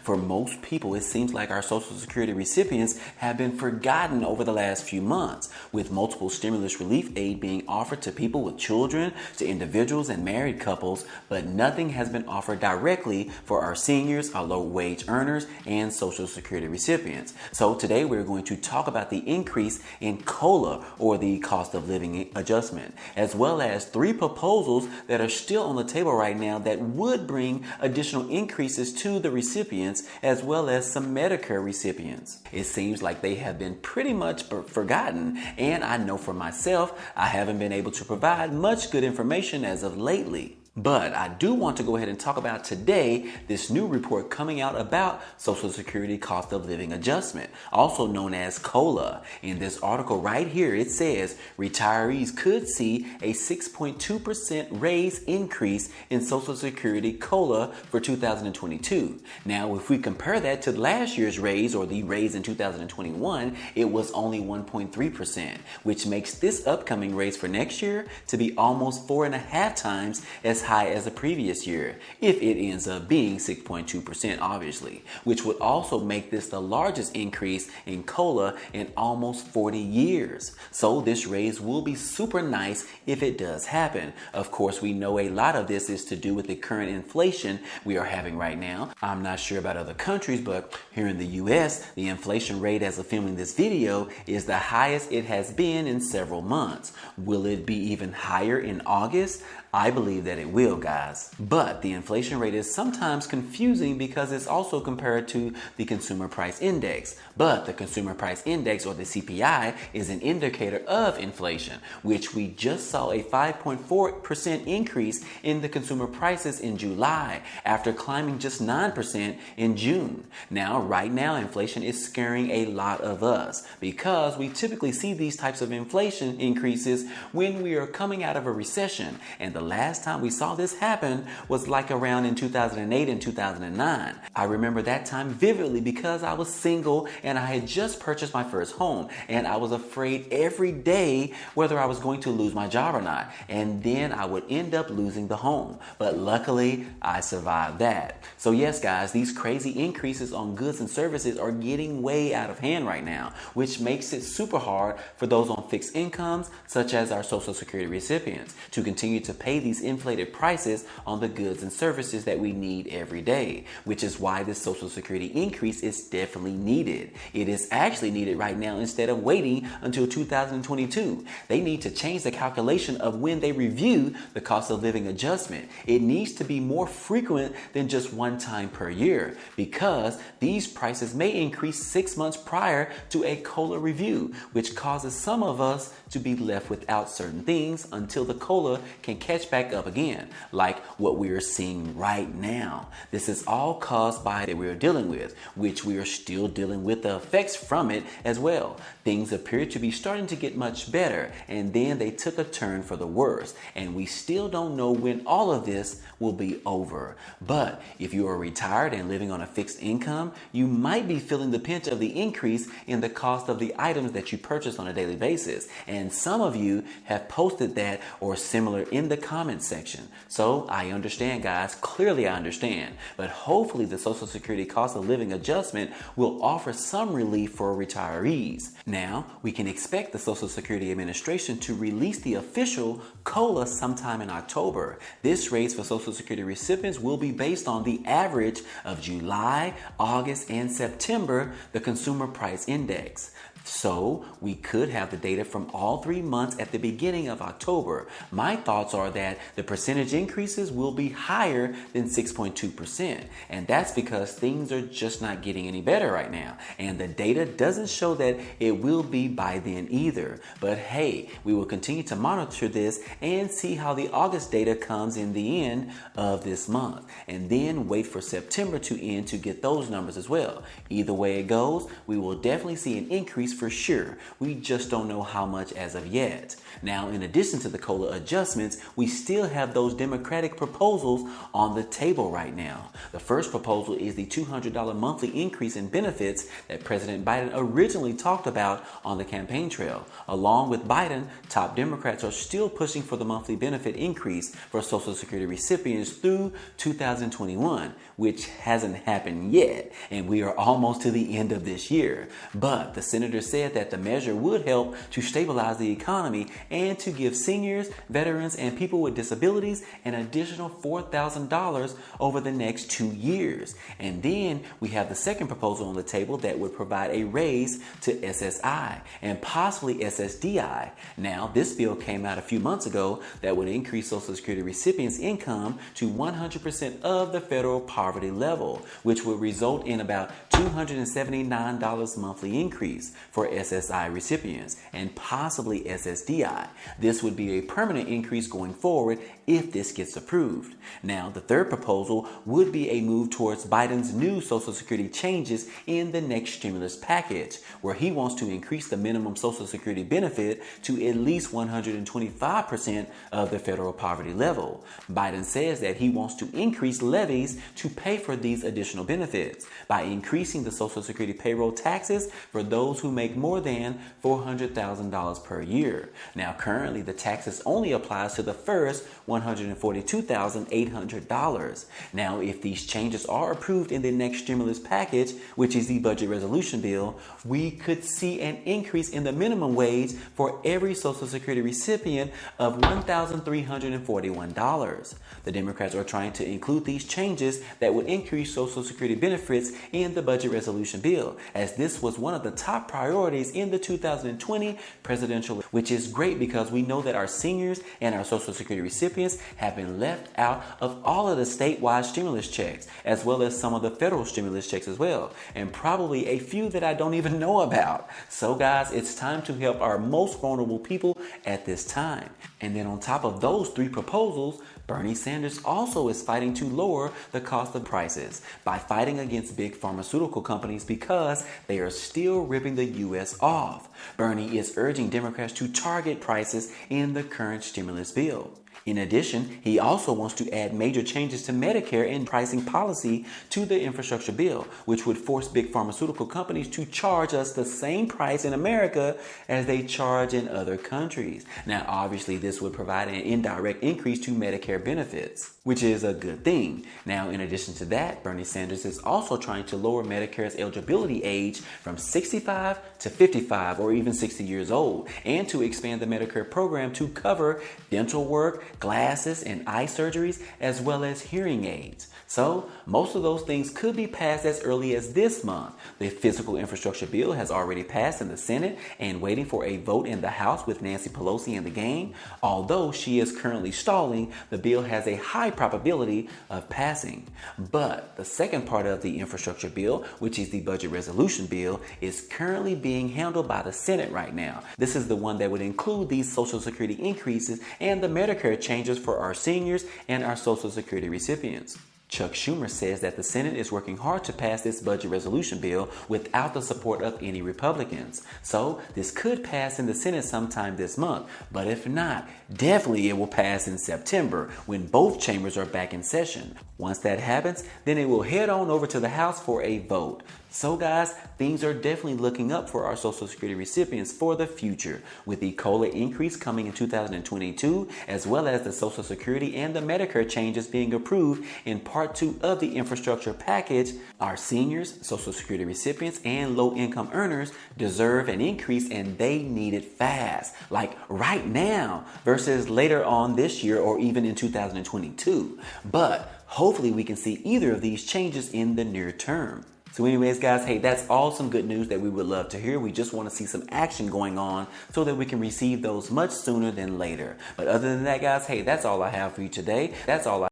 For most people, it seems like our Social Security recipients have been forgotten over the last few months, with multiple stimulus relief aid being offered to people with children, to individuals and married couples, but nothing has been offered directly for our seniors, our low-wage earners, and Social Security recipients. So today we're going to talk about the increase in COLA, or the cost of living adjustment, as well as 3 proposals that are still on the table right now that would bring additional increases to the recipients, as well as some Medicare recipients. It seems like they have been pretty much forgotten, and I know for myself, I haven't been able to provide much good information as of lately. But I do want to go ahead and talk about today this new report coming out about Social Security cost of living adjustment, also known as COLA. In this article right here, it says retirees could see a 6.2% raise increase in Social Security COLA for 2022. Now, if we compare that to last year's raise, or the raise in 2021, it was only 1.3%, which makes this upcoming raise for next year to be almost 4.5 times as high as the previous year, if it ends up being 6.2%, obviously, which would also make this the largest increase in COLA in almost 40 years. So this raise will be super nice if it does happen. Of course, we know a lot of this is to do with the current inflation we are having right now. I'm not sure about other countries, but here in the US, the inflation rate as of filming this video is the highest it has been in several months. Will it be even higher in August? I believe that it will, guys. But the inflation rate is sometimes confusing because it's also compared to the Consumer Price Index. But the Consumer Price Index, or the CPI, is an indicator of inflation, which we just saw a 5.4% increase in the consumer prices in July after climbing just 9% in June. Now, right now, inflation is scaring a lot of us because we typically see these types of inflation increases when we are coming out of a recession. And the last time we saw this happen was like around in 2008 and 2009. I remember that time vividly because I was single and I had just purchased my first home, and I was afraid every day whether I was going to lose my job or not, and then I would end up losing the home. But luckily, I survived that. So yes, guys, these crazy increases on goods and services are getting way out of hand right now, which makes it super hard for those on fixed incomes, such as our Social Security recipients, to continue to pay these inflated prices on the goods and services that we need every day, which is why this Social Security increase is definitely needed. It is actually needed right now instead of waiting until 2022. They need to change the calculation of when they review the cost of living adjustment. It needs to be more frequent than just one time per year, because these prices may increase 6 months prior to a COLA review, which causes some of us to be left without certain things until the COLA can catch back up again, like what we are seeing right now. This is all caused by that we are dealing with, which we are still dealing with the effects from it as well. Things appear to be starting to get much better, and then they took a turn for the worse, and we still don't know when all of this will be over. But if you are retired and living on a fixed income, you might be feeling the pinch of the increase in the cost of the items that you purchase on a daily basis, and some of you have posted that or similar in the comment section. So I understand, guys. Clearly I understand. But hopefully the Social Security cost of living adjustment will offer some relief for retirees. Now, we can expect the Social Security Administration to release the official COLA sometime in October. This raise for Social Security recipients will be based on the average of July, August, and September, the Consumer Price Index. So we could have the data from all 3 months at the beginning of October. My thoughts are that the percentage increases will be higher than 6.2%. And that's because things are just not getting any better right now. And the data doesn't show that it will be by then either. But hey, we will continue to monitor this and see how the August data comes in the end of this month. And then wait for September to end to get those numbers as well. Either way it goes, we will definitely see an increase increase for sure. We just don't know how much as of yet. Now, in addition to the COLA adjustments, we still have those Democratic proposals on the table right now. The first proposal is the $200 monthly increase in benefits that President Biden originally talked about on the campaign trail. Along with Biden, top Democrats are still pushing for the monthly benefit increase for Social Security recipients through 2021, which hasn't happened yet, and we are almost to the end of this year. But the senator said that the measure would help to stabilize the economy and to give seniors, veterans, and people with disabilities an additional $4,000 over the next 2 years. And then we have the second proposal on the table that would provide a raise to SSI and possibly SSDI. Now, this bill came out a few months ago that would increase Social Security recipients' income to 100% of the federal poverty level, which would result in about $279 monthly increase for SSI recipients and possibly SSDI. This would be a permanent increase going forward if this gets approved. Now, the third proposal would be a move towards Biden's new Social Security changes in the next stimulus package, where he wants to increase the minimum Social Security benefit to at least 125% of the federal poverty level. Biden says that he wants to increase levies to pay for these additional benefits by increasing the Social Security payroll taxes for those who make more than $400,000 per year. Now, currently, the taxes only applies to the first $142,800. Now, if these changes are approved in the next stimulus package, which is the budget resolution bill, we could see an increase in the minimum wage for every Social Security recipient of $1,341. The Democrats are trying to include these changes that would increase Social Security benefits in the budget resolution bill, as this was one of the top priorities in the 2020 presidential, which is great because we know that our seniors and our Social Security recipients have been left out of all of the statewide stimulus checks, as well as some of the federal stimulus checks as well, and probably a few that I don't even know about. So guys, it's time to help our most vulnerable people at this time. And then on top of those three proposals, Bernie Sanders also is fighting to lower the cost of prices by fighting against big pharmaceutical companies because they are still ripping the U.S. off. Bernie is urging Democrats to target prices in the current stimulus bill. In addition, he also wants to add major changes to Medicare and pricing policy to the infrastructure bill, which would force big pharmaceutical companies to charge us the same price in America as they charge in other countries. Now, obviously, this would provide an indirect increase to Medicare benefits, which is a good thing. Now, in addition to that, Bernie Sanders is also trying to lower Medicare's eligibility age from 65 to 55 or even 60 years old, and to expand the Medicare program to cover dental work, glasses, and eye surgeries, as well as hearing aids. So most of those things could be passed as early as this month. The physical infrastructure bill has already passed in the Senate and waiting for a vote in the House with Nancy Pelosi in the game. Although she is currently stalling, the bill has a high probability of passing. But the second part of the infrastructure bill, which is the budget resolution bill, is currently being handled by the Senate right now. This is the one that would include these Social Security increases and the Medicare changes for our seniors and our Social Security recipients. Chuck Schumer says that the Senate is working hard to pass this budget resolution bill without the support of any Republicans. So this could pass in the Senate sometime this month, but if not, definitely it will pass in September when both chambers are back in session. Once that happens, then it will head on over to the House for a vote. So guys, things are definitely looking up for our Social Security recipients for the future, with the COLA increase coming in 2022, as well as the Social Security and the Medicare changes being approved in Part 2 of the infrastructure package. Our seniors, Social Security recipients, and low-income earners deserve an increase, and they need it fast, like right now, versus later on this year or even in 2022. But hopefully we can see either of these changes in the near term. So anyways, guys, hey, that's all some good news that we would love to hear. We just want to see some action going on so that we can receive those much sooner than later. But other than that, guys, hey, that's all I have for you today. That's all I